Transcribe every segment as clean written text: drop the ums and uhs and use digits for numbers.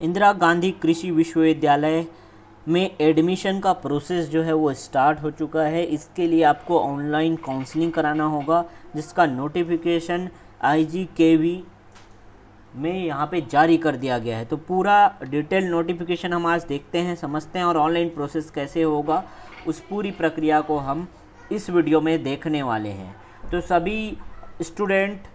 इंदिरा गांधी कृषि विश्वविद्यालय में एडमिशन का प्रोसेस जो है वो स्टार्ट हो चुका है। इसके लिए आपको ऑनलाइन काउंसलिंग कराना होगा, जिसका नोटिफिकेशन IGKV में यहाँ पे जारी कर दिया गया है। तो पूरा डिटेल नोटिफिकेशन हम आज देखते हैं, समझते हैं और ऑनलाइन प्रोसेस कैसे होगा उस पूरी प्रक्रिया को हम इस वीडियो में देखने वाले हैं। तो सभी स्टूडेंट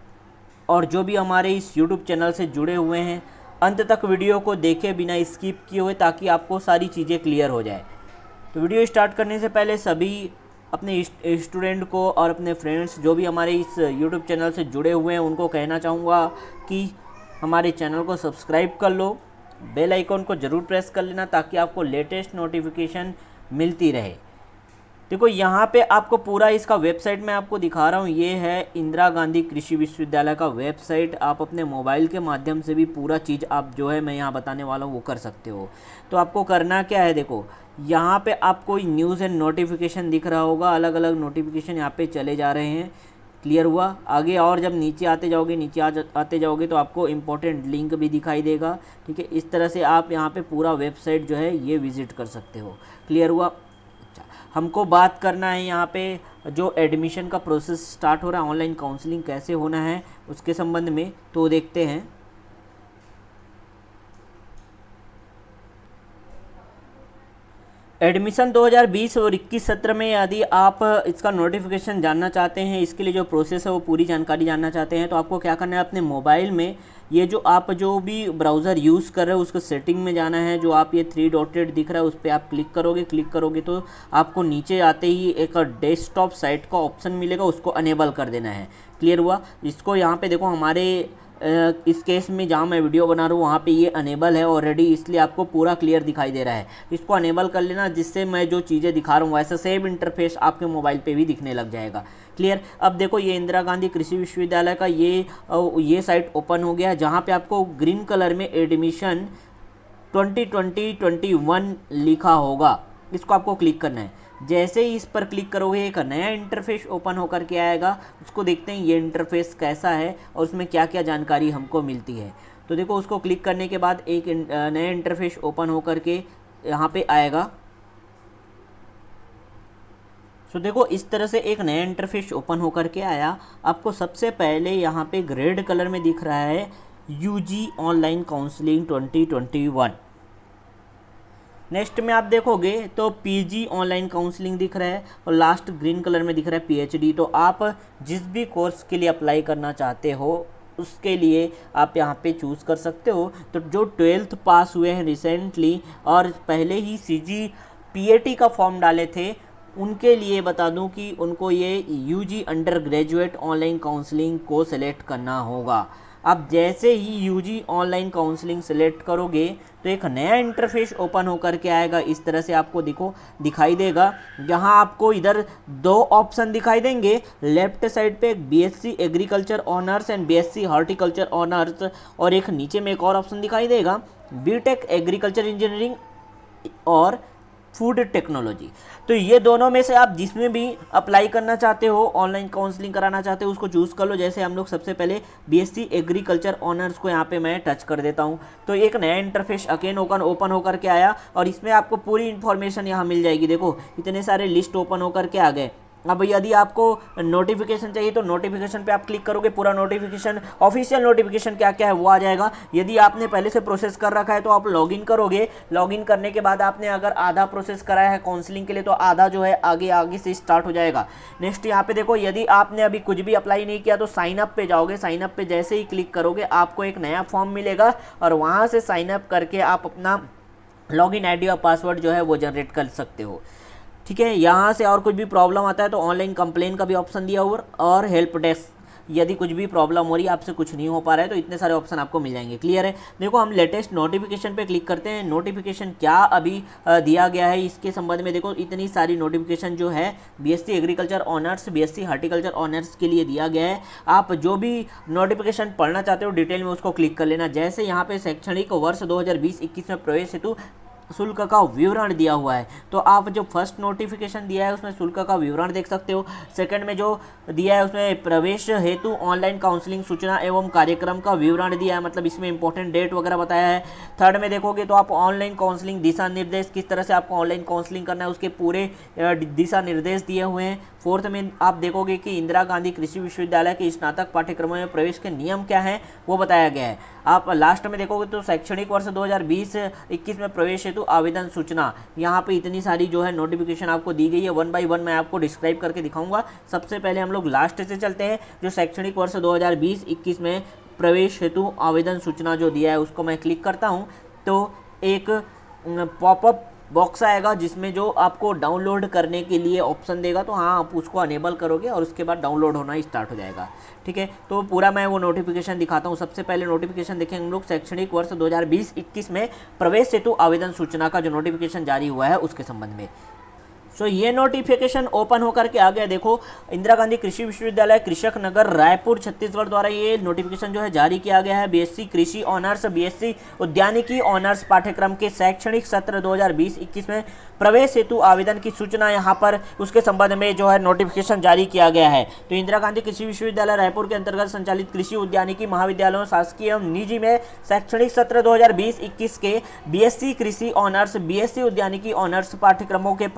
और जो भी हमारे इस YouTube चैनल से जुड़े हुए हैं, अंत तक वीडियो को देखे बिना स्किप किए हुए, ताकि आपको सारी चीज़ें क्लियर हो जाए। तो वीडियो स्टार्ट करने से पहले सभी अपने स्टूडेंट को और अपने फ्रेंड्स जो भी हमारे इस YouTube चैनल से जुड़े हुए हैं उनको कहना चाहूँगा कि हमारे चैनल को सब्सक्राइब कर लो, बेल आइकॉन को ज़रूर प्रेस कर लेना ताकि आपको लेटेस्ट नोटिफिकेशन मिलती रहे। देखो यहाँ पे आपको पूरा इसका वेबसाइट मैं आपको दिखा रहा हूँ। ये है इंदिरा गांधी कृषि विश्वविद्यालय का वेबसाइट। आप अपने मोबाइल के माध्यम से भी पूरा चीज़ आप जो है मैं यहाँ बताने वाला हूँ वो कर सकते हो। तो आपको करना क्या है, देखो यहाँ पे आपको न्यूज़ एंड नोटिफिकेशन दिख रहा होगा, अलग अलग नोटिफिकेशन यहाँ पे चले जा रहे हैं। क्लियर हुआ? आगे और जब नीचे आते जाओगे आते जाओगे तो आपको इम्पोर्टेंट लिंक भी दिखाई देगा। ठीक है, इस तरह से आप यहाँ पे पूरा वेबसाइट जो है ये विज़िट कर सकते हो। क्लियर हुआ? हमको बात करना है यहाँ पे जो एडमिशन का प्रोसेस स्टार्ट हो रहा है, ऑनलाइन काउंसलिंग कैसे होना है उसके संबंध में, तो देखते हैं। एडमिशन 2020 और 21 सत्र में यदि आप इसका नोटिफिकेशन जानना चाहते हैं, इसके लिए जो प्रोसेस है वो पूरी जानकारी जानना चाहते हैं, तो आपको क्या करना है, अपने मोबाइल में ये जो आप जो भी ब्राउज़र यूज़ कर रहे हो उसको सेटिंग में जाना है। जो आप ये 3 डॉटेड दिख रहा है उस पर आप क्लिक करोगे तो आपको नीचे आते ही एक डेस्कटॉप साइट का ऑप्शन मिलेगा, उसको अनेबल कर देना है। क्लियर हुआ? इसको यहाँ पे देखो हमारे इस केस में जहाँ मैं वीडियो बना रहा हूँ वहाँ पे ये अनेबल है ऑलरेडी, इसलिए आपको पूरा क्लियर दिखाई दे रहा है। इसको अनेबल कर लेना, जिससे मैं जो चीज़ें दिखा रहा हूँ वैसा सेम इंटरफेस आपके मोबाइल पे भी दिखने लग जाएगा। क्लियर? अब देखो ये इंदिरा गांधी कृषि विश्वविद्यालय का ये साइट ओपन हो गया है, जहाँ पे आपको ग्रीन कलर में एडमिशन 2020-21 लिखा होगा। इसको आपको क्लिक करना है। जैसे ही इस पर क्लिक करोगे एक नया इंटरफेस ओपन होकर के आएगा। उसको देखते हैं ये इंटरफेस कैसा है और उसमें क्या क्या जानकारी हमको मिलती है। तो देखो उसको क्लिक करने के बाद एक नया इंटरफेस ओपन होकर के यहाँ पे आएगा। तो देखो इस तरह से एक नया इंटरफेस ओपन होकर के आया। आपको सबसे पहले यहाँ पे रेड कलर में दिख रहा है UG ऑनलाइन काउंसलिंग 2021। नेक्स्ट में आप देखोगे तो PG ऑनलाइन काउंसलिंग दिख रहा है और लास्ट ग्रीन कलर में दिख रहा है PhD। तो आप जिस भी कोर्स के लिए अप्लाई करना चाहते हो उसके लिए आप यहाँ पे चूज़ कर सकते हो। तो जो 12th पास हुए हैं रिसेंटली और पहले ही CG PAT का फॉर्म डाले थे, उनके लिए बता दूं कि उनको ये UG under graduate online counselling को सेलेक्ट करना होगा। अब जैसे ही UG ऑनलाइन काउंसलिंग सेलेक्ट करोगे तो एक नया इंटरफेस ओपन होकर के आएगा। इस तरह से आपको दिखाई देगा। यहाँ आपको इधर 2 ऑप्शन दिखाई देंगे। लेफ्ट साइड पे एक BSc agriculture honours and BSc horticulture honours, और एक नीचे में एक और ऑप्शन दिखाई देगा BTech एग्रीकल्चर इंजीनियरिंग और फूड टेक्नोलॉजी। तो ये दोनों में से आप जिसमें भी अप्लाई करना चाहते हो, ऑनलाइन काउंसलिंग कराना चाहते हो, उसको चूज़ कर लो। जैसे हम लोग सबसे पहले BSc एग्रीकल्चर ऑनर्स को यहाँ पे मैं टच कर देता हूँ। तो एक नया इंटरफेस अगेन ओपन होकर के आया और इसमें आपको पूरी इन्फॉर्मेशन यहाँ मिल जाएगी। देखो इतने सारे लिस्ट ओपन होकर के आ गए। अब यदि आपको नोटिफिकेशन चाहिए तो नोटिफिकेशन पे आप क्लिक करोगे, पूरा नोटिफिकेशन ऑफिशियल नोटिफिकेशन क्या क्या है वो आ जाएगा। यदि आपने पहले से प्रोसेस कर रखा है तो आप लॉगिन करोगे। लॉगिन करने के बाद आपने अगर आधा प्रोसेस कराया है काउंसलिंग के लिए तो आधा जो है आगे से स्टार्ट हो जाएगा। नेक्स्ट यहाँ पे देखो, यदि आपने अभी कुछ भी अप्लाई नहीं किया तो साइन अप पे जाओगे। साइन अप पे जैसे ही क्लिक करोगे आपको एक नया फॉर्म मिलेगा और वहाँ से साइन अप करके आप अपना लॉगिन ID और पासवर्ड जो है वो जनरेट कर सकते हो। ठीक है, यहाँ से और कुछ भी प्रॉब्लम आता है तो ऑनलाइन कंप्लेन का भी ऑप्शन दिया हुआ और हेल्प डेस्क, यदि कुछ भी प्रॉब्लम हो रही है, आपसे कुछ नहीं हो पा रहा है तो इतने सारे ऑप्शन आपको मिल जाएंगे। क्लियर है? देखो हम लेटेस्ट नोटिफिकेशन पे क्लिक करते हैं। नोटिफिकेशन क्या अभी दिया गया है इसके संबंध में देखो, इतनी सारी नोटिफिकेशन जो है BSc agriculture honours BSc horticulture honours के लिए दिया गया है। आप जो भी नोटिफिकेशन पढ़ना चाहते हो डिटेल में उसको क्लिक कर लेना। जैसे यहाँ पे शैक्षणिक वर्ष 2020-21 में प्रवेश हेतु शुल्क का विवरण दिया हुआ है। तो आप जो फर्स्ट नोटिफिकेशन दिया है उसमें शुल्क का विवरण देख सकते हो। सेकंड में जो दिया है उसमें प्रवेश हेतु ऑनलाइन काउंसलिंग सूचना एवं कार्यक्रम का विवरण दिया है, मतलब इसमें इंपॉर्टेंट डेट वगैरह बताया है। थर्ड में देखोगे तो आप ऑनलाइन काउंसलिंग दिशा निर्देश, किस तरह से आपको ऑनलाइन काउंसलिंग करना है उसके पूरे दिशा निर्देश दिए हुए हैं। फोर्थ में आप देखोगे कि इंदिरा गांधी कृषि विश्वविद्यालय के स्नातक पाठ्यक्रमों में प्रवेश के नियम क्या हैं वो बताया गया है। आप लास्ट में देखोगे तो शैक्षणिक वर्ष 2020-21 में प्रवेश हेतु आवेदन सूचना, यहाँ पे इतनी सारी जो है नोटिफिकेशन आपको दी गई है। वन बाय वन मैं आपको डिस्क्राइब करके दिखाऊंगा। सबसे पहले हम लोग लास्ट से चलते हैं, जो शैक्षणिक वर्ष 2020-21 में प्रवेश हेतु आवेदन सूचना जो दिया है उसको मैं क्लिक करता हूँ तो एक पॉपअप बॉक्स आएगा जिसमें जो आपको डाउनलोड करने के लिए ऑप्शन देगा, तो हाँ आप उसको अनेबल करोगे और उसके बाद डाउनलोड होना स्टार्ट हो जाएगा। ठीक है, तो पूरा मैं वो नोटिफिकेशन दिखाता हूँ। सबसे पहले नोटिफिकेशन देखेंगे हम लोग शैक्षणिक वर्ष 2020-21 में प्रवेश हेतु आवेदन सूचना का जो नोटिफिकेशन जारी हुआ है उसके संबंध में। सो ये नोटिफिकेशन ओपन होकर के आ गया। देखो, इंदिरा गांधी कृषि विश्वविद्यालय कृषक नगर रायपुर छत्तीसगढ़ द्वारा ये नोटिफिकेशन जो है जारी किया गया है। बीएससी कृषि ऑनर्स, बीएससी उद्यानिकी ऑनर्स पाठ्यक्रम के शैक्षणिक सत्र 2020-21 में प्रवेश हेतु आवेदन की सूचना यहाँ पर उसके संबंध में जो है नोटिफिकेशन जारी किया गया है। तो इंदिरा गांधी कृषि विश्वविद्यालय रायपुर के अंतर्गत संचालित कृषि उद्यानिकी महाविद्यालयों शासकीय एवं निजी में शैक्षणिक सत्र 2020-21 के बीएससी कृषि ऑनर्स, बीएससी उद्यानिकी ऑनर्स पाठ्यक्रमों के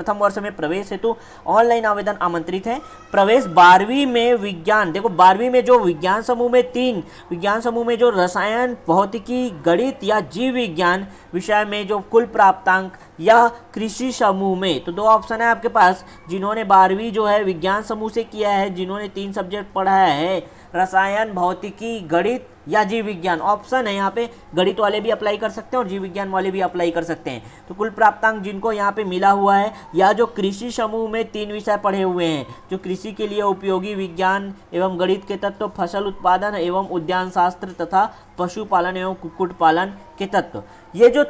प्रथम वर्ष में प्रवेश हेतु ऑनलाइन आवेदन आमंत्रित है। प्रवेश 12वीं में विज्ञान, देखो 12वीं में जो विज्ञान समूह में 3 विज्ञान समूह में जो रसायन, भौतिकी, गणित या जीव विज्ञान विषय में जो कुल प्राप्तांक या कृषि समूह में, तो 2 ऑप्शन है आपके पास। जिन्होंने 12वीं जो है विज्ञान समूह से किया है, जिन्होंने 3 सब्जेक्ट पढ़ा है, रसायन, भौतिकी, गणित या जीव विज्ञान, ऑप्शन है यहाँ पे। गणित वाले भी अप्लाई कर सकते हैं और जीव विज्ञान वाले भी अप्लाई कर सकते हैं। तो कुल प्राप्तांक जिनको यहाँ पे मिला हुआ है, या जो कृषि समूह में 3 विषय पढ़े हुए हैं, जो कृषि के लिए उपयोगी विज्ञान एवं गणित के तत्व, फसल उत्पादन एवं उद्यान शास्त्र तथा पशुपालन एवं कुक्कुट पालन के तत्व, ये जो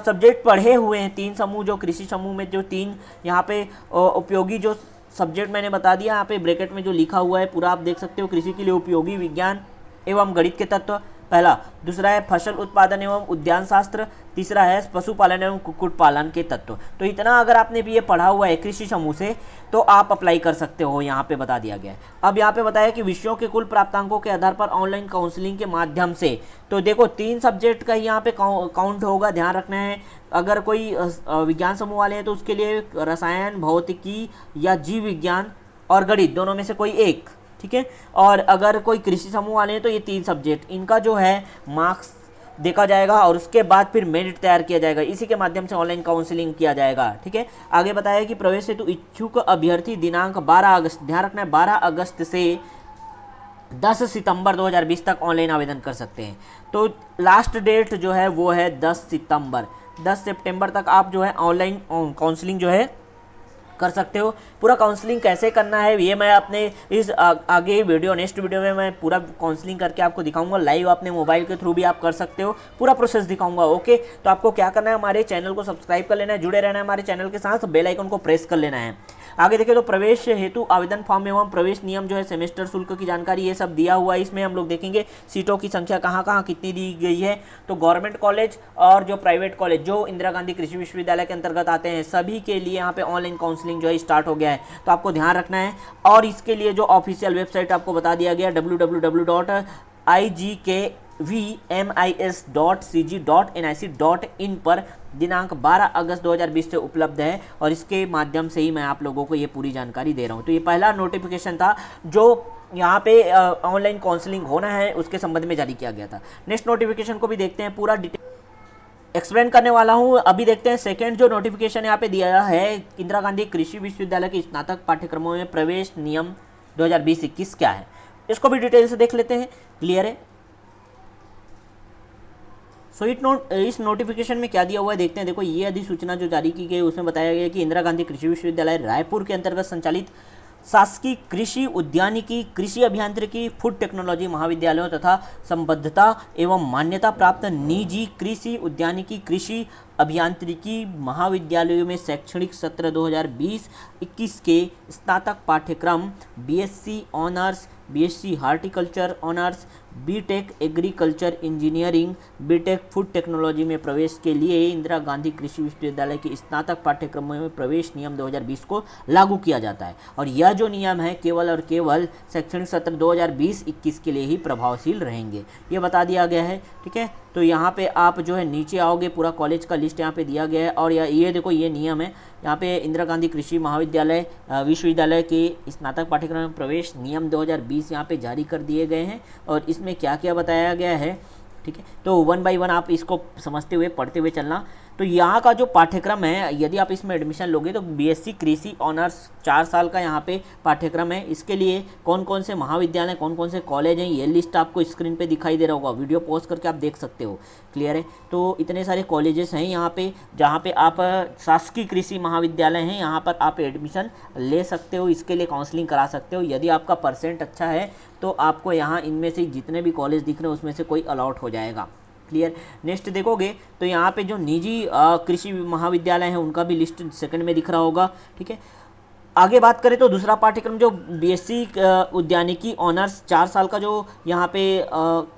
सब्जेक्ट पढ़े हुए हैं 3 समूह, जो कृषि समूह में जो 3 यहाँ पे उपयोगी जो सब्जेक्ट मैंने बता दिया, यहाँ पे ब्रैकेट में जो लिखा हुआ है पूरा आप देख सकते हो। कृषि के लिए उपयोगी विज्ञान एवं गणित के तत्व पहला, दूसरा है फसल उत्पादन एवं उद्यान शास्त्र, तीसरा है पशुपालन एवं कुक्कुट पालन के तत्व। तो इतना अगर आपने भी ये पढ़ा हुआ है कृषि समूह से तो आप अप्लाई कर सकते हो, यहाँ पे बता दिया गया है। अब यहाँ पे बताया कि विषयों के कुल प्राप्तांकों के आधार पर ऑनलाइन काउंसलिंग के माध्यम से, तो देखो 3 सब्जेक्ट का यहाँ पे काउंट होगा, ध्यान रखना है। अगर कोई विज्ञान समूह वाले हैं तो उसके लिए रसायन, भौतिकी या जीव विज्ञान और गणित दोनों में से कोई एक, ठीक है। और अगर कोई कृषि समूह वाले हैं तो ये 3 सब्जेक्ट, इनका जो है मार्क्स देखा जाएगा और उसके बाद फिर मेरिट तैयार किया जाएगा। इसी के माध्यम से ऑनलाइन काउंसलिंग किया जाएगा, ठीक है। आगे बताया कि प्रवेश हेतु इच्छुक अभ्यर्थी दिनांक 12 अगस्त, ध्यान रखना है 12 अगस्त से 10 सितंबर 2020 तक ऑनलाइन आवेदन कर सकते हैं। तो लास्ट डेट जो है वो है 10 सितंबर, 10 सितंबर तक आप जो है ऑनलाइन काउंसलिंग जो है कर सकते हो। पूरा काउंसलिंग कैसे करना है ये मैं अपने इस आगे वीडियो, नेक्स्ट वीडियो में मैं पूरा काउंसलिंग करके आपको दिखाऊंगा। लाइव अपने मोबाइल के थ्रू भी आप कर सकते हो, पूरा प्रोसेस दिखाऊंगा। ओके, तो आपको क्या करना है, हमारे चैनल को सब्सक्राइब कर लेना है, जुड़े रहना है हमारे चैनल के साथ, बेल आइकन को प्रेस कर लेना है। आगे देखिए तो प्रवेश हेतु आवेदन फॉर्म एवं प्रवेश नियम जो है, सेमेस्टर शुल्क की जानकारी, ये सब दिया हुआ है। इसमें हम लोग देखेंगे सीटों की संख्या कहाँ कहाँ कितनी दी गई है। तो गवर्नमेंट कॉलेज और जो प्राइवेट कॉलेज जो इंदिरा गांधी कृषि विश्वविद्यालय के अंतर्गत आते हैं, सभी के लिए यहाँ पे ऑनलाइन काउंसलिंग जो है स्टार्ट हो गया है, तो आपको ध्यान रखना है। और इसके लिए जो ऑफिशियल वेबसाइट आपको बता दिया गया www.igkvis.cg.nic.in पर दिनांक 12 अगस्त 2020 से उपलब्ध है, और इसके माध्यम से ही मैं आप लोगों को ये पूरी जानकारी दे रहा हूँ। तो ये पहला नोटिफिकेशन था जो यहाँ पे ऑनलाइन काउंसलिंग होना है उसके संबंध में जारी किया गया था। नेक्स्ट नोटिफिकेशन को भी देखते हैं, पूरा डिटेल एक्सप्लेन करने वाला हूँ। अभी देखते हैं सेकंड जो नोटिफिकेशन यहाँ पे दिया है, इंदिरा गांधी कृषि विश्वविद्यालय के स्नातक पाठ्यक्रमों में प्रवेश नियम 2020-21 क्या है, इसको भी डिटेल से देख लेते हैं। क्लियर है? इस नोटिफिकेशन में क्या दिया हुआ है देखते हैं। देखो, ये अधिसूचना जो जारी की गई उसमें बताया गया कि इंदिरा गांधी कृषि विश्वविद्यालय रायपुर के अंतर्गत संचालित शासकीय कृषि उद्यानिकी, कृषि अभियांत्रिकी, फूड टेक्नोलॉजी महाविद्यालयों तथा संबद्धता एवं मान्यता प्राप्त निजी कृषि उद्यानिकी, कृषि अभियांत्रिकी महाविद्यालयों में शैक्षणिक सत्र 2020-21 के स्नातक पाठ्यक्रम BSc honours, BSc horticulture honours, BTech agriculture engineering, BTech food technology में प्रवेश के लिए इंदिरा गांधी कृषि विश्वविद्यालय के स्नातक पाठ्यक्रमों में प्रवेश नियम 2020 को लागू किया जाता है और यह जो नियम है केवल और केवल शैक्षणिक सत्र 2020-21 के लिए ही प्रभावशील रहेंगे, ये बता दिया गया है। ठीक है, तो यहाँ पे आप जो है नीचे आओगे, पूरा कॉलेज का लिस्ट यहाँ पे दिया गया है और ये देखो ये नियम है, यहाँ पे इंदिरा गांधी कृषि महाविद्यालय विश्वविद्यालय के स्नातक पाठ्यक्रम में प्रवेश नियम 2020 यहाँ पे जारी कर दिए गए हैं और इसमें क्या क्या बताया गया है। ठीक है, तो 1 बाय 1 आप इसको समझते हुए पढ़ते हुए चलना। तो यहाँ का जो पाठ्यक्रम है, यदि आप इसमें एडमिशन लोगे तो बीएससी कृषि ऑनर्स 4 साल का यहाँ पे पाठ्यक्रम है। इसके लिए कौन कौन से महाविद्यालय, कौन कौन से कॉलेज हैं, ये लिस्ट आपको स्क्रीन पे दिखाई दे रहा होगा, वीडियो पॉज करके आप देख सकते हो। क्लियर है, तो इतने सारे कॉलेजेस हैं यहाँ पे जहाँ पे आप शासकीय कृषि महाविद्यालय हैं, यहाँ पर आप एडमिशन ले सकते हो, इसके लिए काउंसलिंग करा सकते हो। यदि आपका परसेंट अच्छा है तो आपको यहाँ इनमें से जितने भी कॉलेज दिख रहे हैं उसमें से कोई अलॉट हो जाएगा। क्लियर। नेक्स्ट देखोगे तो यहाँ पे जो निजी कृषि महाविद्यालय हैं उनका भी लिस्ट सेकंड में दिख रहा होगा। ठीक है, आगे बात करें तो दूसरा पाठ्यक्रम जो बीएससी उद्यानिकी ऑनर्स 4 साल का जो यहाँ पे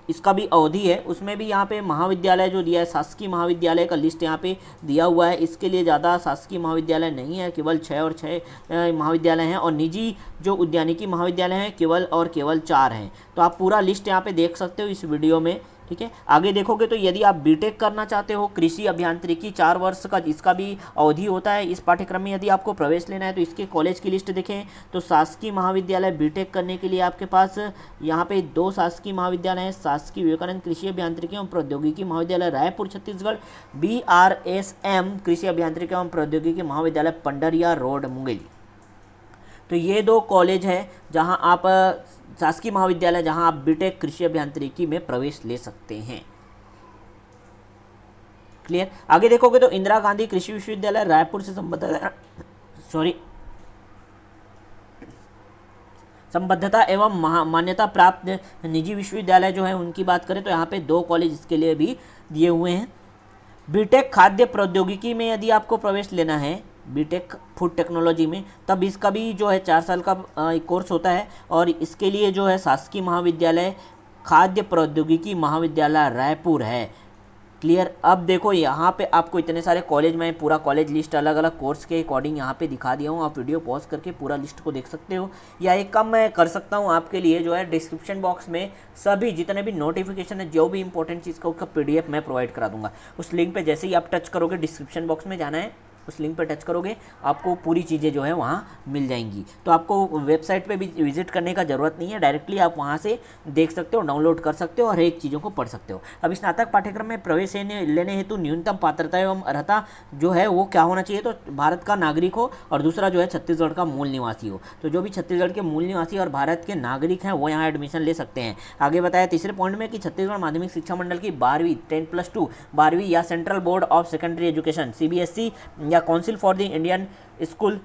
इसका भी अवधि है, उसमें भी यहाँ पे महाविद्यालय जो दिया है शासकीय महाविद्यालय का लिस्ट यहाँ पे दिया हुआ है। इसके लिए ज़्यादा शासकीय महाविद्यालय नहीं है, केवल 6 और 6 महाविद्यालय हैं और निजी जो उद्यानिकी महाविद्यालय हैं केवल और केवल 4 हैं। तो आप पूरा लिस्ट यहाँ पे देख सकते हो इस वीडियो में। ठीक है, आगे देखोगे तो यदि आप बीटेक करना चाहते हो कृषि अभियांत्रिकी 4 वर्ष का, इसका भी अवधि होता है इस पाठ्यक्रम में, यदि आपको प्रवेश लेना है तो इसके कॉलेज की लिस्ट देखें तो शासकीय महाविद्यालय बीटेक करने के लिए आपके पास यहाँ पे 2 शासकीय महाविद्यालय हैं, शासकीय विवेकानंद कृषि अभियांत्रिकी एवं प्रौद्योगिकी महाविद्यालय रायपुर छत्तीसगढ़, BRSM कृषि अभियांत्रिकी एवं प्रौद्योगिकी महाविद्यालय पंडरिया रोड मुंगेली। तो ये 2 कॉलेज है जहाँ आप शासकीय महाविद्यालय जहां आप बीटेक कृषि अभियांत्रिकी में प्रवेश ले सकते हैं। क्लियर। आगे देखोगे तो इंदिरा गांधी कृषि विश्वविद्यालय रायपुर से संबद्धता एवं मान्यता प्राप्त निजी विश्वविद्यालय जो है उनकी बात करें तो यहाँ पे 2 कॉलेज इसके लिए भी दिए हुए हैं। बीटेक खाद्य प्रौद्योगिकी में यदि आपको प्रवेश लेना है बीटेक फूड टेक्नोलॉजी में, तब इसका भी जो है 4 साल का कोर्स होता है और इसके लिए जो है शासकीय महाविद्यालय खाद्य प्रौद्योगिकी महाविद्यालय रायपुर है। क्लियर। अब देखो यहाँ पे आपको इतने सारे कॉलेज में पूरा कॉलेज लिस्ट अलग अलग कोर्स के अकॉर्डिंग यहाँ पे दिखा दिया हूँ, आप वीडियो पॉज करके पूरा लिस्ट को देख सकते हो। या एक काम मैं कर सकता हूँ आपके लिए, जो है डिस्क्रिप्शन बॉक्स में सभी जितने भी नोटिफिकेशन है, जो भी इंपॉर्टेंट चीज़ का उसका PDF मैं प्रोवाइड करा दूंगा। उस लिंक पे जैसे ही आप टच करोगे, डिस्क्रिप्शन बॉक्स में जाना है, उस लिंक पर टच करोगे आपको पूरी चीज़ें जो है वहाँ मिल जाएंगी। तो आपको वेबसाइट पे भी विजिट करने का ज़रूरत नहीं है, डायरेक्टली आप वहाँ से देख सकते हो, डाउनलोड कर सकते हो और हर एक चीज़ों को पढ़ सकते हो। अब स्नातक पाठ्यक्रम में प्रवेश लेने हेतु न्यूनतम पात्रता एवं अर्हता जो है वो क्या होना चाहिए, तो भारत का नागरिक हो और दूसरा जो है छत्तीसगढ़ का मूल निवासी हो। तो जो भी छत्तीसगढ़ के मूल निवासी और भारत के नागरिक हैं वो यहाँ एडमिशन ले सकते हैं। आगे बताया तीसरे पॉइंट में कि छत्तीसगढ़ माध्यमिक शिक्षा मंडल की 12वीं 10+2 12वीं या central board of secondary education CBSE या council for the Indian school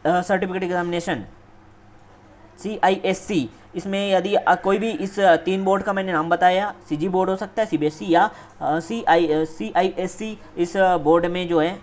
certificate examination CISC, इसमें यदि कोई भी इस 3 बोर्ड का मैंने नाम बताया, CG बोर्ड हो सकता है, CBSE या CISC, इस बोर्ड में जो है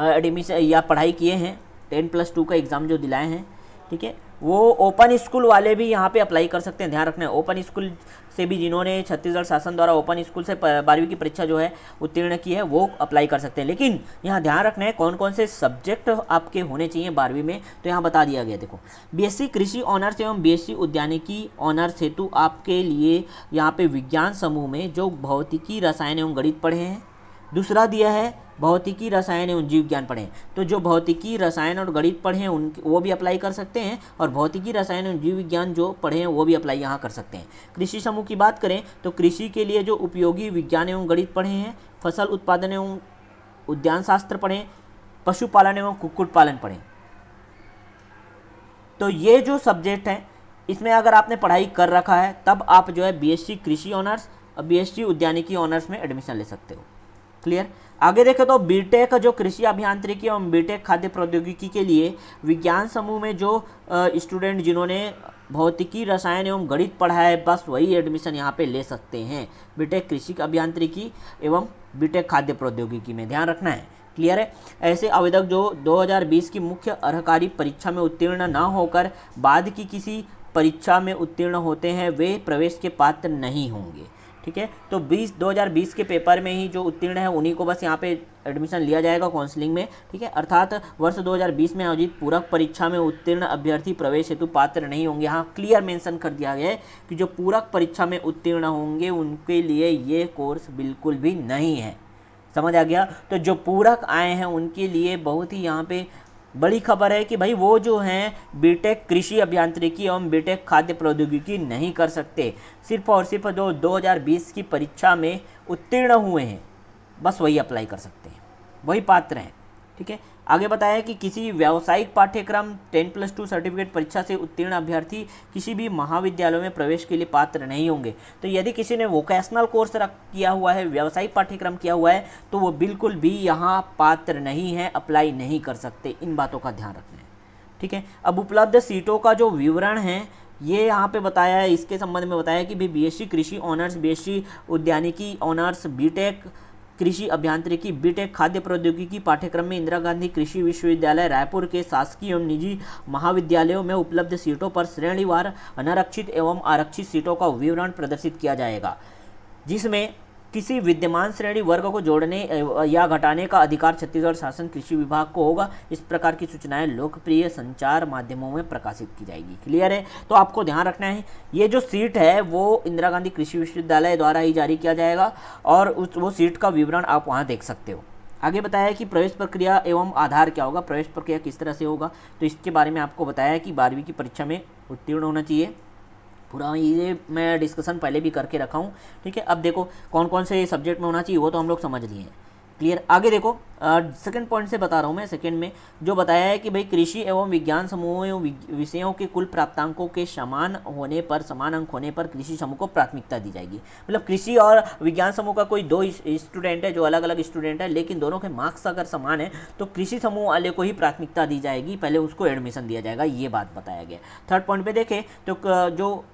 एडमिशन या पढ़ाई किए हैं, 10+2 का एग्ज़ाम जो दिलाए हैं, ठीक है, वो ओपन स्कूल वाले भी यहाँ पे अप्लाई कर सकते हैं। ध्यान रखना है, ओपन स्कूल से भी जिन्होंने छत्तीसगढ़ शासन द्वारा ओपन स्कूल से 12वीं की परीक्षा जो है उत्तीर्ण की है वो अप्लाई कर सकते हैं। लेकिन यहाँ ध्यान रखना है कौन कौन से सब्जेक्ट आपके होने चाहिए 12वीं में, तो यहाँ बता दिया गया। देखो, BSc कृषि ऑनर्स एवं BSc उद्यानिकी ऑनर्स हेतु आपके लिए यहाँ पे विज्ञान समूह में जो भौतिकी, रसायन एवं गणित पढ़े हैं, दूसरा दिया है भौतिकी, रसायन एवं जीव विज्ञान पढ़े हैं। तो जो भौतिकी, रसायन और गणित पढ़े हैं उनके वो भी अप्लाई कर सकते हैं और भौतिकी, रसायन एवं जीव विज्ञान जो पढ़े हैं वो भी अप्लाई यहाँ कर सकते हैं। कृषि समूह की बात करें तो कृषि के लिए जो उपयोगी विज्ञान एवं गणित पढ़े हैं, फसल उत्पादन एवं उद्यान शास्त्र पढ़ें, पशुपालन एवं कुक्कुट पालन पढ़ें। तो ये जो सब्जेक्ट हैं इसमें अगर आपने पढ़ाई कर रखा है तब आप जो है BSc कृषि ऑनर्स और BSc उद्यानिकी ऑनर्स में एडमिशन ले सकते हो। क्लियर। आगे देखें तो बीटेक जो कृषि अभियांत्रिकी एवं बीटेक खाद्य प्रौद्योगिकी के लिए विज्ञान समूह में जो स्टूडेंट जिन्होंने भौतिकी, रसायन एवं गणित पढ़ा है बस वही एडमिशन यहाँ पे ले सकते हैं बीटेक कृषि अभियांत्रिकी एवं बीटेक खाद्य प्रौद्योगिकी में। ध्यान रखना है। क्लियर है। ऐसे आवेदक जो 2020 की मुख्य अर्हकारी परीक्षा में उत्तीर्ण न होकर बाद की किसी परीक्षा में उत्तीर्ण होते हैं वे प्रवेश के पात्र नहीं होंगे। ठीक है, तो 2020 के पेपर में ही जो उत्तीर्ण है उन्हीं को बस यहाँ पे एडमिशन लिया जाएगा काउंसलिंग में। ठीक है, अर्थात वर्ष 2020 में आयोजित पूरक परीक्षा में उत्तीर्ण अभ्यर्थी प्रवेश हेतु पात्र नहीं होंगे। यहाँ क्लियर मेंशन कर दिया गया है कि जो पूरक परीक्षा में उत्तीर्ण होंगे उनके लिए ये कोर्स बिल्कुल भी नहीं है। समझ आ गया? तो जो पूरक आए हैं उनके लिए बहुत ही यहाँ पे बड़ी खबर है कि भाई वो जो हैं बीटेक कृषि अभियांत्रिकी एवं बीटेक खाद्य प्रौद्योगिकी नहीं कर सकते, सिर्फ और सिर्फ जो 2020 की परीक्षा में उत्तीर्ण हुए हैं बस वही अप्लाई कर सकते हैं, वही पात्र हैं। ठीक है, आगे बताया कि किसी व्यावसायिक पाठ्यक्रम 10+2 सर्टिफिकेट परीक्षा से उत्तीर्ण अभ्यर्थी किसी भी महाविद्यालय में प्रवेश के लिए पात्र नहीं होंगे। तो यदि किसी ने वोकेशनल कोर्स किया हुआ है, व्यावसायिक पाठ्यक्रम किया हुआ है, तो वो बिल्कुल भी यहाँ पात्र नहीं है, अप्लाई नहीं कर सकते। इन बातों का ध्यान रखना है। ठीक है, अब उपलब्ध सीटों का जो विवरण है ये यहाँ पे बताया है। इसके संबंध में बताया कि बीएससी कृषि ऑनर्स, बीएससी उद्यानिकी ऑनर्स, बीटेक कृषि अभियांत्रिकी, बीटेक खाद्य प्रौद्योगिकी पाठ्यक्रम में इंदिरा गांधी कृषि विश्वविद्यालय रायपुर के शासकीय एवं निजी महाविद्यालयों में उपलब्ध सीटों पर श्रेणीवार अनारक्षित एवं आरक्षित सीटों का विवरण प्रदर्शित किया जाएगा, जिसमें किसी विद्यमान श्रेणी वर्ग को जोड़ने या घटाने का अधिकार छत्तीसगढ़ शासन कृषि विभाग को होगा। इस प्रकार की सूचनाएं लोकप्रिय संचार माध्यमों में प्रकाशित की जाएगी। क्लियर है? तो आपको ध्यान रखना है ये जो सीट है वो इंदिरा गांधी कृषि विश्वविद्यालय द्वारा ही जारी किया जाएगा और वो सीट का विवरण आप वहाँ देख सकते हो। आगे बताया कि प्रवेश प्रक्रिया एवं आधार क्या होगा, प्रवेश प्रक्रिया किस तरह से होगा, तो इसके बारे में आपको बताया कि 12वीं की परीक्षा में उत्तीर्ण होना चाहिए। पूरा ये मैं डिस्कशन पहले भी करके रखा हूँ। ठीक है, अब देखो कौन कौन से सब्जेक्ट में होना चाहिए वो तो हम लोग समझ लिए हैं। क्लियर? आगे देखो सेकंड पॉइंट से बता रहा हूँ मैं। सेकंड में जो बताया है कि भाई कृषि एवं विज्ञान समूहों विषयों के कुल प्राप्तांकों के समान होने पर, समान अंक होने पर कृषि समूह को प्राथमिकता दी जाएगी। मतलब कृषि और विज्ञान समूह का कोई 2 स्टूडेंट है, जो अलग अलग स्टूडेंट है, लेकिन दोनों के मार्क्स अगर समान है तो कृषि समूह वाले को ही प्राथमिकता दी जाएगी, पहले उसको एडमिशन दिया जाएगा, ये बात बताया गया। थर्ड पॉइंट पे देखें तो जो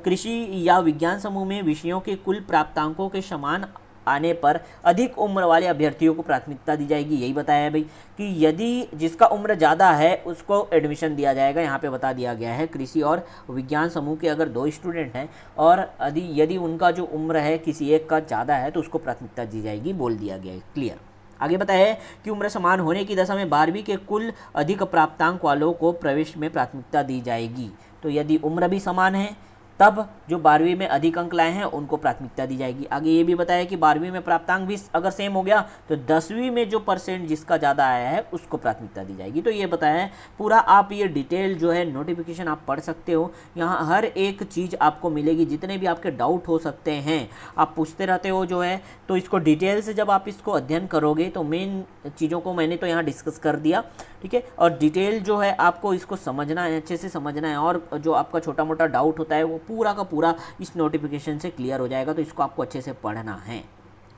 कृषि या विज्ञान समूह में विषयों के कुल प्राप्तांकों के समान आने पर अधिक उम्र वाले अभ्यर्थियों को प्राथमिकता दी जाएगी। यही बताया है भाई कि यदि जिसका उम्र ज़्यादा है उसको एडमिशन दिया जाएगा। यहाँ पे बता दिया गया है कृषि और विज्ञान समूह के अगर 2 स्टूडेंट हैं और यदि उनका जो उम्र है किसी एक का ज़्यादा है तो उसको प्राथमिकता दी जाएगी, बोल दिया गया है। क्लियर? आगे बताया है कि उम्र समान होने की दशा में 12वीं के कुल अधिक प्राप्तांक वालों को प्रवेश में प्राथमिकता दी जाएगी। तो यदि उम्र भी समान है तब जो 12वीं में अधिक अंक लाए हैं उनको प्राथमिकता दी जाएगी। आगे ये भी बताया कि 12वीं में प्राप्तांक भी अगर सेम हो गया तो 10वीं में जो परसेंट जिसका ज़्यादा आया है उसको प्राथमिकता दी जाएगी। तो ये बताया है पूरा। आप ये डिटेल जो है नोटिफिकेशन आप पढ़ सकते हो, यहाँ हर एक चीज़ आपको मिलेगी। जितने भी आपके डाउट हो सकते हैं आप पूछते रहते हो जो है, तो इसको डिटेल से जब आप इसको अध्ययन करोगे तो मेन चीज़ों को मैंने तो यहाँ डिस्कस कर दिया। ठीक है, और डिटेल जो है आपको इसको समझना है, अच्छे से समझना है, और जो आपका छोटा मोटा डाउट होता है वो पूरा का पूरा इस नोटिफिकेशन से क्लियर हो जाएगा। तो इसको आपको अच्छे से पढ़ना है।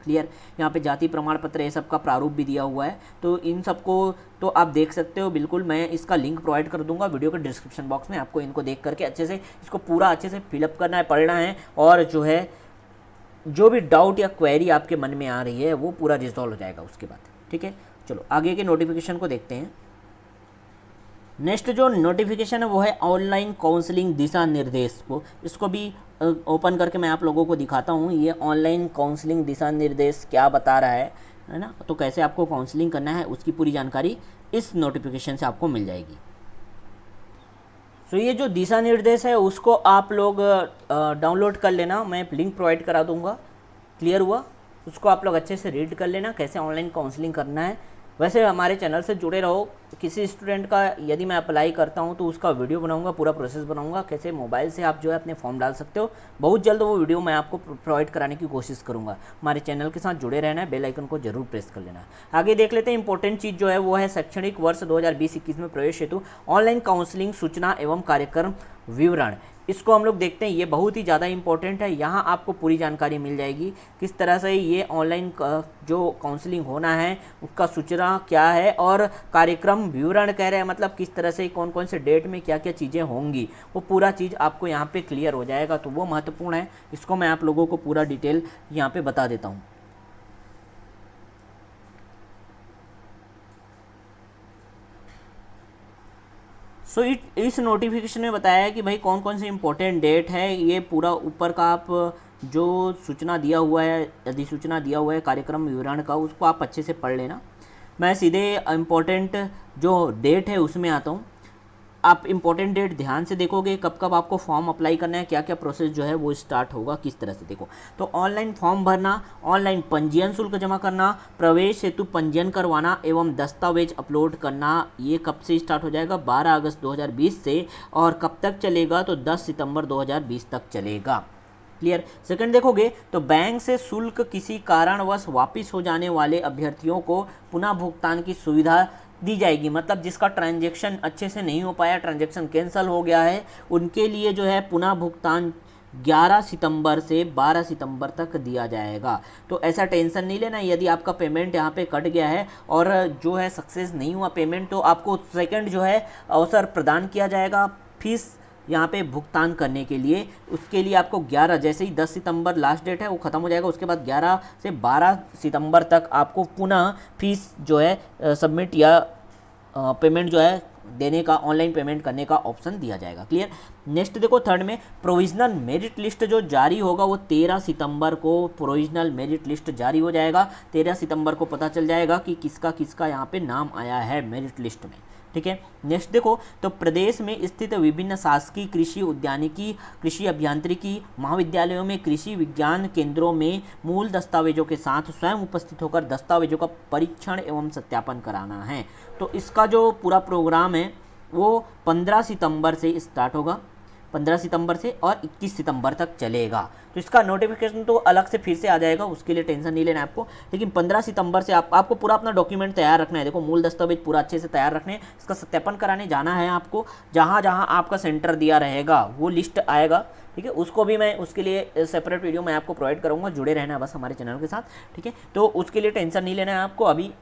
क्लियर? यहाँ पे जाति प्रमाण पत्र ये सब का प्रारूप भी दिया हुआ है, तो इन सबको तो आप देख सकते हो। बिल्कुल मैं इसका लिंक प्रोवाइड कर दूंगा वीडियो के डिस्क्रिप्शन बॉक्स में। आपको इनको देख करके अच्छे से इसको पूरा अच्छे से फिलअप करना है, पढ़ना है, और जो है जो भी डाउट या क्वेरी आपके मन में आ रही है वो पूरा रिजॉल्व हो जाएगा उसके बाद। ठीक है, चलो आगे के नोटिफिकेशन को देखते हैं। नेक्स्ट जो नोटिफिकेशन है वो है ऑनलाइन काउंसलिंग दिशा निर्देश को। इसको भी ओपन करके मैं आप लोगों को दिखाता हूँ। ये ऑनलाइन काउंसलिंग दिशा निर्देश क्या बता रहा है ना, तो कैसे आपको काउंसलिंग करना है उसकी पूरी जानकारी इस नोटिफिकेशन से आपको मिल जाएगी। तो ये जो दिशा निर्देश है उसको आप लोग डाउनलोड कर लेना, मैं लिंक प्रोवाइड करा दूंगा। क्लियर हुआ? उसको आप लोग अच्छे से रीड कर लेना कैसे ऑनलाइन काउंसलिंग करना है। वैसे हमारे चैनल से जुड़े रहो। किसी स्टूडेंट का यदि मैं अप्लाई करता हूं तो उसका वीडियो बनाऊंगा, पूरा प्रोसेस बनाऊंगा, कैसे मोबाइल से आप जो है अपने फॉर्म डाल सकते हो। बहुत जल्द वो वीडियो मैं आपको प्रोवाइड कराने की कोशिश करूंगा। हमारे चैनल के साथ जुड़े रहना है, बेल आइकन को जरूर प्रेस कर लेना है। आगे देख लेते हैं इंपॉर्टेंट चीज़ जो है वो है शैक्षणिक वर्ष 2020-21 में प्रवेश हेतु ऑनलाइन काउंसलिंग सूचना एवं कार्यक्रम विवरण। इसको हम लोग देखते हैं, ये बहुत ही ज़्यादा इंपॉर्टेंट है। यहाँ आपको पूरी जानकारी मिल जाएगी किस तरह से ये ऑनलाइन जो काउंसलिंग होना है उसका सूचना क्या है, और कार्यक्रम विवरण कह रहे हैं मतलब किस तरह से कौन कौन से डेट में क्या क्या चीज़ें होंगी, वो पूरा चीज़ आपको यहाँ पे क्लियर हो जाएगा। तो वो महत्वपूर्ण है, इसको मैं आप लोगों को पूरा डिटेल यहाँ पे बता देता हूँ। सो इस नोटिफिकेशन में बताया है कि भाई कौन कौन सी इंपॉर्टेंट डेट है। ये पूरा ऊपर का आप जो सूचना दिया हुआ है, अधिसूचना दिया हुआ है कार्यक्रम विवरण का, उसको आप अच्छे से पढ़ लेना। मैं सीधे इम्पोर्टेंट जो डेट है उसमें आता हूँ। आप इम्पोर्टेंट डेट ध्यान से देखोगे, कब कब आपको फॉर्म अप्लाई करना है, क्या क्या प्रोसेस जो है वो स्टार्ट होगा, किस तरह से देखो। तो ऑनलाइन फॉर्म भरना, ऑनलाइन पंजीयन शुल्क जमा करना, प्रवेश हेतु पंजीयन करवाना एवं दस्तावेज अपलोड करना, ये कब से स्टार्ट हो जाएगा? 12 अगस्त 2020 से। और कब तक चलेगा? तो 10 सितंबर 2020 तक चलेगा। क्लियर। सेकंड देखोगे तो बैंक से शुल्क किसी कारणवश वापस हो जाने वाले अभ्यर्थियों को पुनः भुगतान की सुविधा दी जाएगी। मतलब जिसका ट्रांजैक्शन अच्छे से नहीं हो पाया, ट्रांजैक्शन कैंसिल हो गया है, उनके लिए जो है पुनः भुगतान 11 सितंबर से 12 सितंबर तक दिया जाएगा। तो ऐसा टेंशन नहीं लेना, यदि आपका पेमेंट यहाँ पे कट गया है और जो है सक्सेस नहीं हुआ पेमेंट, तो आपको सेकंड जो है अवसर प्रदान किया जाएगा फीस यहाँ पे भुगतान करने के लिए। उसके लिए आपको 11, जैसे ही 10 सितंबर लास्ट डेट है वो ख़त्म हो जाएगा, उसके बाद 11 से 12 सितंबर तक आपको पुनः फीस जो है सबमिट या पेमेंट जो है देने का, ऑनलाइन पेमेंट करने का ऑप्शन दिया जाएगा। क्लियर। नेक्स्ट देखो थर्ड में प्रोविजनल मेरिट लिस्ट जो जारी होगा वो 13 सितंबर को प्रोविजनल मेरिट लिस्ट जारी हो जाएगा। 13 सितंबर को पता चल जाएगा कि किसका किसका यहाँ पे नाम आया है मेरिट लिस्ट में। ठीक है। नेक्स्ट देखो तो प्रदेश में स्थित विभिन्न शासकीय कृषि उद्यानिकी, कृषि अभियांत्रिकी महाविद्यालयों में कृषि विज्ञान केंद्रों में मूल दस्तावेजों के साथ स्वयं उपस्थित होकर दस्तावेजों का परीक्षण एवं सत्यापन कराना है। तो इसका जो पूरा प्रोग्राम है वो 15 सितंबर से स्टार्ट होगा, 15 सितंबर से और 21 सितंबर तक चलेगा। तो इसका नोटिफिकेशन तो अलग से फिर से आ जाएगा, उसके लिए टेंशन नहीं लेना है आपको। लेकिन 15 सितंबर से आपको पूरा अपना डॉक्यूमेंट तैयार रखना है। देखो मूल दस्तावेज पूरा अच्छे से तैयार रखने, इसका सत्यापन कराने जाना है आपको। जहाँ जहाँ आपका सेंटर दिया रहेगा वो लिस्ट आएगा। ठीक है, उसको भी मैं उसके लिए सेपरेट वीडियो मैं आपको प्रोवाइड करूँगा, जुड़े रहना है बस हमारे चैनल के साथ। ठीक है, तो उसके लिए टेंशन नहीं लेना है आपको। अभी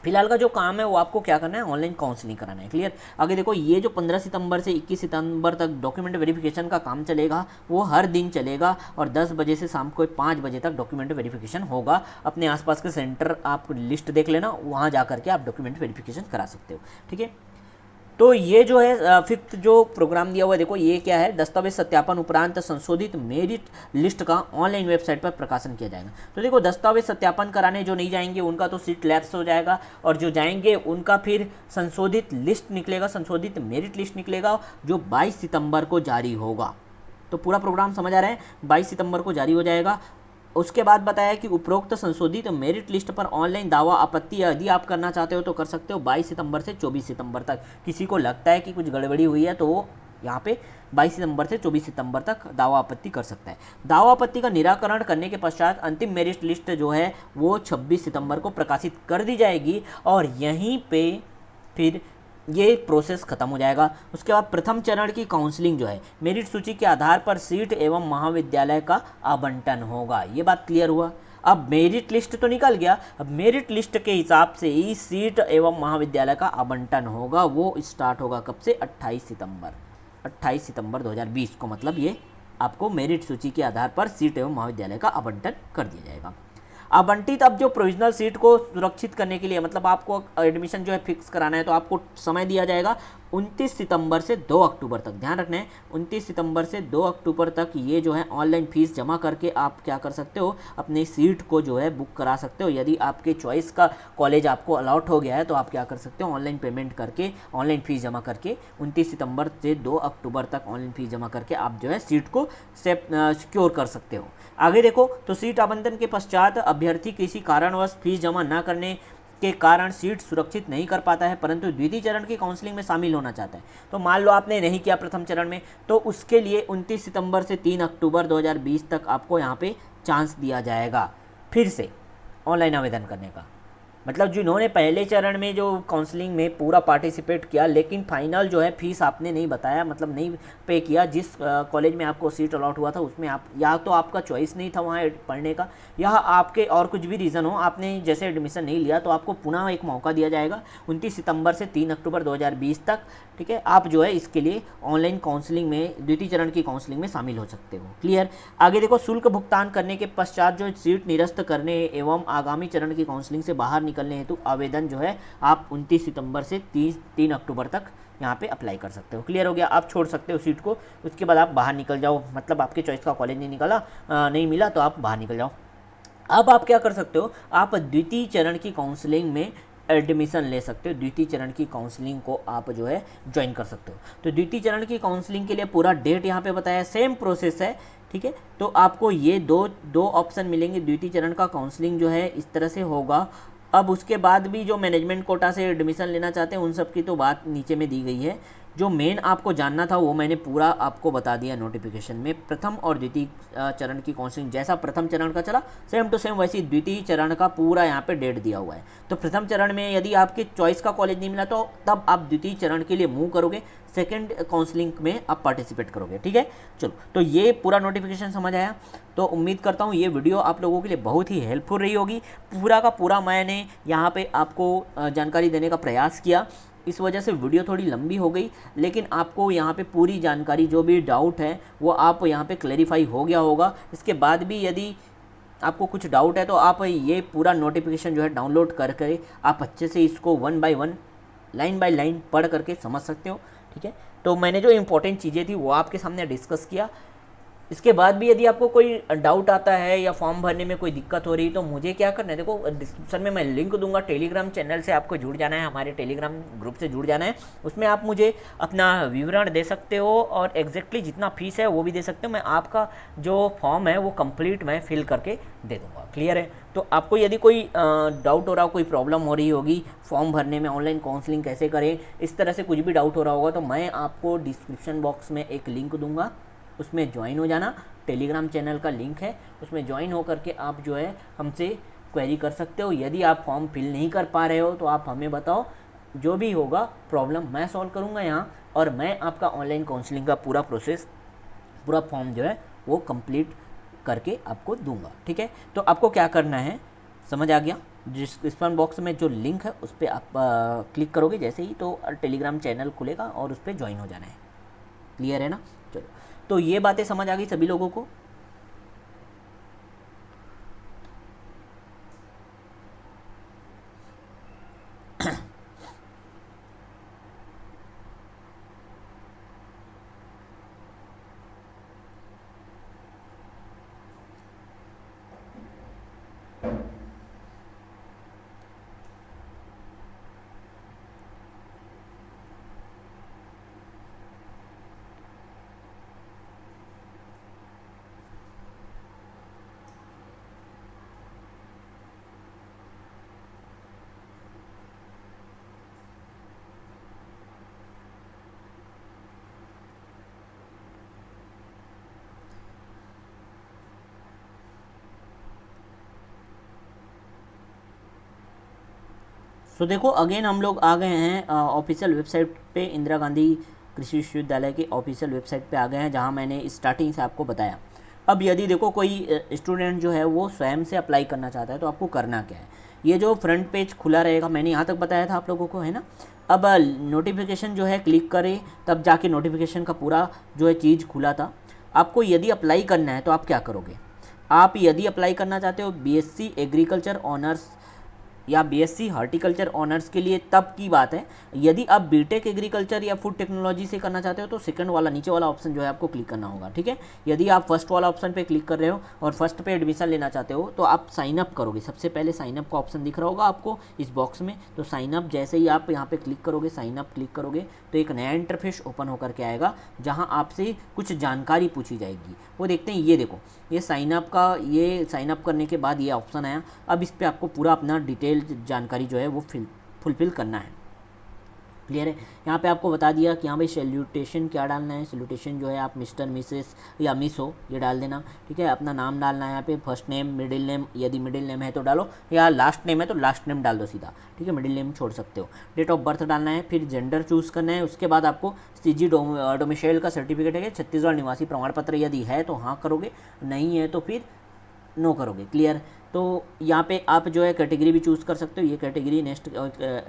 फिलहाल का जो काम है वो आपको क्या करना है, ऑनलाइन काउंसलिंग कराना है। क्लियर। आगे देखो ये जो 15 सितंबर से 21 सितंबर तक डॉक्यूमेंट वेरिफिकेशन का काम चलेगा वो हर दिन चलेगा और 10 बजे से शाम को 5 बजे तक डॉक्यूमेंट वेरिफिकेशन होगा। अपने आसपास के सेंटर आप लिस्ट देख लेना, वहाँ जा करके आप डॉक्यूमेंट वेरिफिकेशन करा सकते हो। ठीक है, तो ये जो है फिफ्थ जो प्रोग्राम दिया हुआ है, देखो ये क्या है, दस्तावेज सत्यापन उपरांत संशोधित मेरिट लिस्ट का ऑनलाइन वेबसाइट पर प्रकाशन किया जाएगा। तो देखो दस्तावेज सत्यापन कराने जो नहीं जाएंगे उनका तो सीट लैप्स हो जाएगा, और जो जाएंगे उनका फिर संशोधित लिस्ट निकलेगा, संशोधित मेरिट लिस्ट निकलेगा जो 22 सितंबर को जारी होगा। तो पूरा प्रोग्राम समझ आ रहा है, 22 सितंबर को जारी हो जाएगा। उसके बाद बताया कि उपरोक्त संशोधित मेरिट लिस्ट पर ऑनलाइन दावा आपत्ति यदि आप करना चाहते हो तो कर सकते हो 22 सितंबर से 24 सितंबर तक। किसी को लगता है कि कुछ गड़बड़ी हुई है तो वो यहाँ पे 22 सितंबर से 24 सितंबर तक दावा आपत्ति कर सकता है। दावा आपत्ति का निराकरण करने के पश्चात अंतिम मेरिट लिस्ट जो है वो 26 सितंबर को प्रकाशित कर दी जाएगी और यहीं पे फिर ये प्रोसेस खत्म हो जाएगा। उसके बाद प्रथम चरण की काउंसलिंग जो है, मेरिट सूची के आधार पर सीट एवं महाविद्यालय का आवंटन होगा। ये बात क्लियर हुआ। अब मेरिट लिस्ट तो निकल गया, अब मेरिट लिस्ट के हिसाब से ही सीट एवं महाविद्यालय का आवंटन होगा। वो स्टार्ट होगा कब से? 28 सितंबर 2020 को। मतलब ये आपको मेरिट सूची के आधार पर सीट एवं महाविद्यालय का आवंटन कर दिया जाएगा। आवंटित अब जो प्रोविजनल सीट को सुरक्षित करने के लिए, मतलब आपको एडमिशन जो है फिक्स कराना है, तो आपको समय दिया जाएगा 29 सितंबर से 2 अक्टूबर तक। ध्यान रखना है 29 सितंबर से 2 अक्टूबर तक ये जो है ऑनलाइन फीस जमा करके आप क्या कर सकते हो, अपनी सीट को जो है बुक करा सकते हो। यदि आपके चॉइस का कॉलेज आपको अलॉट हो गया है तो आप क्या कर सकते हो, ऑनलाइन पेमेंट करके, ऑनलाइन फीस जमा करके 29 सितंबर से 2 अक्टूबर तक ऑनलाइन फीस जमा करके आप जो है सीट को सिक्योर कर सकते हो। आगे देखो तो सीट आवंटन के पश्चात अभ्यर्थी किसी कारणवश फीस जमा न करने के कारण सीट सुरक्षित नहीं कर पाता है परंतु द्वितीय चरण की काउंसलिंग में शामिल होना चाहता है, तो मान लो आपने नहीं किया प्रथम चरण में, तो उसके लिए 29 सितंबर से 3 अक्टूबर 2020 तक आपको यहाँ पे चांस दिया जाएगा फिर से ऑनलाइन आवेदन करने का। मतलब जिन्होंने पहले चरण में जो काउंसलिंग में पूरा पार्टिसिपेट किया लेकिन फाइनल जो है फीस आपने नहीं बताया, मतलब नहीं पे किया, जिस कॉलेज में आपको सीट अलॉट हुआ था उसमें आप, या तो आपका चॉइस नहीं था वहाँ पढ़ने का, या आपके और कुछ भी रीज़न हो, आपने जैसे एडमिशन नहीं लिया, तो आपको पुनः एक मौका दिया जाएगा 29 सितंबर से 3 अक्टूबर 2020 तक। ठीक है, आप जो है इसके लिए ऑनलाइन काउंसलिंग में, द्वितीय चरण की काउंसलिंग में शामिल हो सकते हो। क्लियर। आगे देखो शुल्क भुगतान करने के पश्चात जो सीट निरस्त करने एवं आगामी चरण की काउंसलिंग से बाहर निकलने हेतु आवेदन जो है आप 29 सितंबर से 3 अक्टूबर तक यहाँ पे अप्लाई कर सकते हो। क्लियर हो गया? आप छोड़ सकते हो सीट को, उसके बाद आप बाहर निकल जाओ, मतलब आपके चॉइस का कॉलेज नहीं मिला तो आप बाहर निकल जाओ। अब आप क्या कर सकते हो, आप द्वितीय चरण की काउंसलिंग में एडमिशन ले सकते हो, द्वितीय चरण की काउंसलिंग को आप जो है ज्वाइन कर सकते हो। तो द्वितीय चरण की काउंसलिंग के लिए पूरा डेट यहाँ पे बताया, सेम प्रोसेस है, ठीक है। तो आपको ये दो ऑप्शन मिलेंगे। द्वितीय चरण का काउंसलिंग जो है इस तरह से होगा। अब उसके बाद भी जो मैनेजमेंट कोटा से एडमिशन लेना चाहते हैं उन सब की तो बात नीचे में दी गई है। जो मेन आपको जानना था वो मैंने पूरा आपको बता दिया नोटिफिकेशन में। प्रथम और द्वितीय चरण की काउंसलिंग जैसा प्रथम चरण का चला सेम टू सेम वैसे द्वितीय चरण का पूरा यहाँ पे डेट दिया हुआ है। तो प्रथम चरण में यदि आपके चॉइस का कॉलेज नहीं मिला तो तब आप द्वितीय चरण के लिए मूव करोगे, सेकेंड काउंसलिंग में आप पार्टिसिपेट करोगे, ठीक है। चलो, तो ये पूरा नोटिफिकेशन समझ आया। तो उम्मीद करता हूँ ये वीडियो आप लोगों के लिए बहुत ही हेल्पफुल रही होगी। पूरा का पूरा मैंने यहाँ पे आपको जानकारी देने का प्रयास किया, इस वजह से वीडियो थोड़ी लंबी हो गई, लेकिन आपको यहाँ पे पूरी जानकारी, जो भी डाउट है वो आप यहाँ पे क्लैरिफाई हो गया होगा। इसके बाद भी यदि आपको कुछ डाउट है तो आप ये पूरा नोटिफिकेशन जो है डाउनलोड करके आप अच्छे से इसको 1 बाय 1 लाइन बाय लाइन पढ़ करके समझ सकते हो, ठीक है। तो मैंने जो इंपॉर्टेंट चीज़ें थी वो आपके सामने डिस्कस किया। इसके बाद भी यदि आपको कोई डाउट आता है या फॉर्म भरने में कोई दिक्कत हो रही तो मुझे क्या करना है, देखो डिस्क्रिप्शन में मैं लिंक दूंगा, टेलीग्राम चैनल से आपको जुड़ जाना है, हमारे टेलीग्राम ग्रुप से जुड़ जाना है। उसमें आप मुझे अपना विवरण दे सकते हो और एग्जैक्टली जितना फीस है वो भी दे सकते हो। मैं आपका जो फॉर्म है वो कंप्लीट मैं फिल करके दे दूँगा। क्लियर है? तो आपको यदि कोई डाउट हो रहा हो, कोई प्रॉब्लम हो रही होगी फॉर्म भरने में, ऑनलाइन काउंसलिंग कैसे करें, इस तरह से कुछ भी डाउट हो रहा होगा तो मैं आपको डिस्क्रिप्शन बॉक्स में एक लिंक दूंगा, उसमें ज्वाइन हो जाना। टेलीग्राम चैनल का लिंक है, उसमें ज्वाइन होकर के आप जो है हमसे क्वेरी कर सकते हो। यदि आप फॉर्म फिल नहीं कर पा रहे हो तो आप हमें बताओ, जो भी होगा प्रॉब्लम मैं सॉल्व करूंगा यहाँ, और मैं आपका ऑनलाइन काउंसलिंग का पूरा प्रोसेस, पूरा फॉर्म जो है वो कंप्लीट करके आपको दूंगा, ठीक है। तो आपको क्या करना है समझ आ गया? डिस्क्रिप्शन बॉक्स में जो लिंक है उस पर आप क्लिक करोगे जैसे ही तो टेलीग्राम चैनल खुलेगा और उस पर ज्वाइन हो जाना है। क्लियर है ना? चलो, तो ये बातें समझ आ गई सभी लोगों को? तो देखो अगेन हम लोग आ गए हैं ऑफिशियल वेबसाइट पे, इंदिरा गांधी कृषि विश्वविद्यालय की ऑफिशियल वेबसाइट पे आ गए हैं, जहां मैंने स्टार्टिंग से आपको बताया। अब यदि देखो कोई स्टूडेंट जो है वो स्वयं से अप्लाई करना चाहता है तो आपको करना क्या है, ये जो फ्रंट पेज खुला रहेगा, मैंने यहाँ तक बताया था आप लोगों को, है ना। अब नोटिफिकेशन जो है क्लिक करें तब जाके नोटिफिकेशन का पूरा जो है चीज़ खुला था। आपको यदि अप्लाई करना है तो आप क्या करोगे, आप यदि अप्लाई करना चाहते हो बीएससी एग्रीकल्चर ऑनर्स या बीएससी हॉर्टिकल्चर ऑनर्स के लिए तब की बात है। यदि आप बीटेक एग्रीकल्चर या फूड टेक्नोलॉजी से करना चाहते हो तो सेकंड वाला नीचे वाला ऑप्शन जो है आपको क्लिक करना होगा, ठीक है। यदि आप फर्स्ट वाला ऑप्शन पे क्लिक कर रहे हो और फर्स्ट पे एडमिशन लेना चाहते हो तो आप साइन अप करोगे। सबसे पहले साइन अप का ऑप्शन दिख रहा होगा आपको इस बॉक्स में, तो साइन अप जैसे ही आप यहाँ पे क्लिक करोगे, साइन अप क्लिक करोगे तो एक नया इंटरफेस ओपन होकर के आएगा जहाँ आपसे कुछ जानकारी पूछी जाएगी। वो देखते हैं, ये देखो ये साइन अप का, ये साइन अप करने के बाद ये ऑप्शन आया। अब इस पर आपको पूरा अपना डिटेल जानकारी जो है वो फुलफिल करना है। क्लियर है? यहाँ पे आपको बता दिया कि हाँ भाई सैल्यूटेशन क्या डालना है। सैल्यूटेशन जो है आप मिस्टर, मिसेस या मिस हो ये डाल देना, ठीक है। अपना नाम डालना है यहाँ पे, फर्स्ट नेम, मिडिल नेम, यदि मिडिल नेम है तो डालो, या लास्ट नेम है तो लास्ट नेम डाल दो सीधा, ठीक है। मिडिल नेम छोड़ सकते हो। डेट ऑफ बर्थ डालना है, फिर जेंडर चूज़ करना है। उसके बाद आपको सीजी डोमिसाइल का सर्टिफिकेट है, छत्तीसगढ़ निवासी प्रमाण पत्र यदि है तो हाँ करोगे, नहीं है तो फिर नो करोगे। क्लियर? तो यहाँ पे आप जो है कैटेगरी भी चूज़ कर सकते हो। ये category next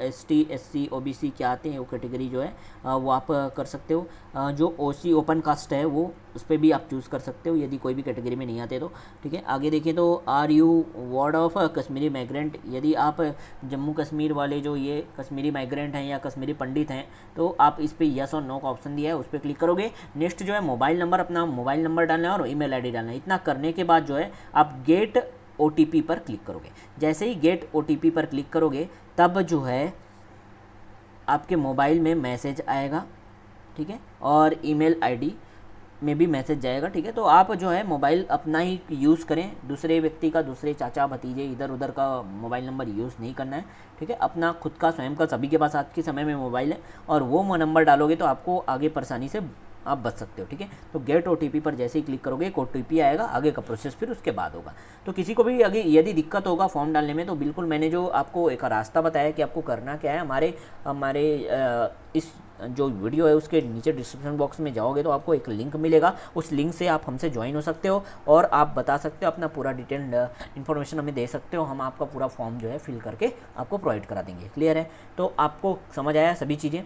ST SC OBC क्या आते हैं वो कैटेगरी जो है वो आप कर सकते हो। जो OC ओपन कास्ट है वो उस पर भी आप चूज़ कर सकते हो यदि कोई भी कैटेगरी में नहीं आते तो, ठीक है। आगे देखें तो are you ward of Kashmiri migrant, यदि आप जम्मू कश्मीर वाले जो ये कश्मीरी माइग्रेंट हैं या कश्मीरी पंडित हैं तो आप इस पर यस और नो का ऑप्शन दिया है उस पर क्लिक करोगे। नेक्स्ट जो है मोबाइल नंबर, अपना मोबाइल नंबर डालना है और email ID डालना है। इतना करने के बाद जो है आप गेट OTP पर क्लिक करोगे। जैसे ही गेट OTP पर क्लिक करोगे तब जो है आपके मोबाइल में मैसेज आएगा, ठीक है, और email ID में भी मैसेज जाएगा, ठीक है। तो आप जो है मोबाइल अपना ही यूज़ करें, दूसरे व्यक्ति का, दूसरे चाचा भतीजे इधर उधर का मोबाइल नंबर यूज़ नहीं करना है, ठीक है। अपना खुद का स्वयं का, सभी के पास आज के समय में मोबाइल है और वो नंबर डालोगे तो आपको आगे परेशानी से आप बच सकते हो, ठीक है। तो गेट OTP पर जैसे ही क्लिक करोगे एक OTP आएगा, आगे का प्रोसेस फिर उसके बाद होगा। तो किसी को भी आगे यदि दिक्कत होगा फॉर्म डालने में तो बिल्कुल मैंने जो आपको एक रास्ता बताया कि आपको करना क्या है, हमारे इस जो वीडियो है उसके नीचे डिस्क्रिप्शन बॉक्स में जाओगे तो आपको एक लिंक मिलेगा, उस लिंक से आप हमसे ज्वाइन हो सकते हो और आप बता सकते हो अपना पूरा डिटेल्ड इन्फॉर्मेशन हमें दे सकते हो। हम आपका पूरा फॉर्म जो है फिल करके आपको प्रोवाइड करा देंगे। क्लियर है? तो आपको समझ आया सभी चीज़ें?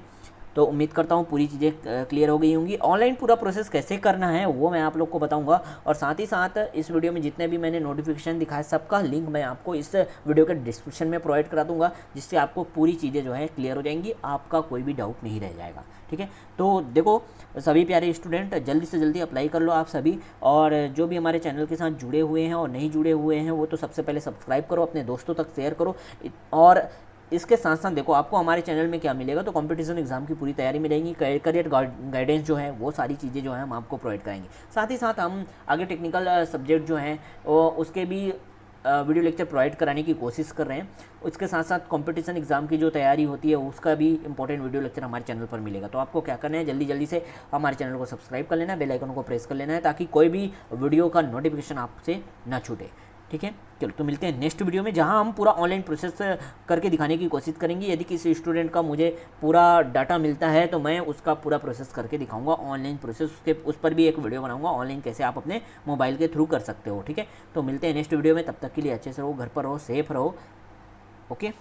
तो उम्मीद करता हूँ पूरी चीज़ें क्लियर हो गई होंगी। ऑनलाइन पूरा प्रोसेस कैसे करना है वो मैं आप लोग को बताऊंगा और साथ ही साथ इस वीडियो में जितने भी मैंने नोटिफिकेशन दिखाए सबका लिंक मैं आपको इस वीडियो के डिस्क्रिप्शन में प्रोवाइड करा दूंगा, जिससे आपको पूरी चीज़ें जो है क्लियर हो जाएंगी, आपका कोई भी डाउट नहीं रह जाएगा, ठीक है। तो देखो सभी प्यारे स्टूडेंट जल्दी से जल्दी अप्लाई कर लो आप सभी, और जो भी हमारे चैनल के साथ जुड़े हुए हैं और नहीं जुड़े हुए हैं वो तो सबसे पहले सब्सक्राइब करो, अपने दोस्तों तक शेयर करो। और इसके साथ साथ देखो आपको हमारे चैनल में क्या मिलेगा, तो कंपटीशन एग्जाम की पूरी तैयारी मिलेगी, करियर गाइडेंस जो है वो सारी चीज़ें जो है हम आपको प्रोवाइड कराएंगे। साथ ही साथ हम आगे टेक्निकल सब्जेक्ट जो हैं उसके भी वीडियो लेक्चर प्रोवाइड कराने की कोशिश कर रहे हैं। उसके साथ साथ कंपटीशन एग्जाम की जो तैयारी होती है उसका भी इंपॉर्टेंट वीडियो लेक्चर हमारे चैनल पर मिलेगा। तो आपको क्या करना है, जल्दी जल्दी से हमारे चैनल को सब्सक्राइब कर लेना है, बेल आइकन को प्रेस कर लेना है ताकि कोई भी वीडियो का नोटिफिकेशन आपसे ना छूटे, ठीक है। चलो तो मिलते हैं नेक्स्ट वीडियो में जहां हम पूरा ऑनलाइन प्रोसेस करके दिखाने की कोशिश करेंगे। यदि किसी स्टूडेंट का मुझे पूरा डाटा मिलता है तो मैं उसका पूरा प्रोसेस करके दिखाऊंगा ऑनलाइन प्रोसेस, उस पर भी एक वीडियो बनाऊंगा ऑनलाइन कैसे आप अपने मोबाइल के थ्रू कर सकते हो, ठीक है। तो मिलते हैं नेक्स्ट वीडियो में, तब तक के लिए अच्छे से रहो, घर पर रहो, सेफ रहो, ओके।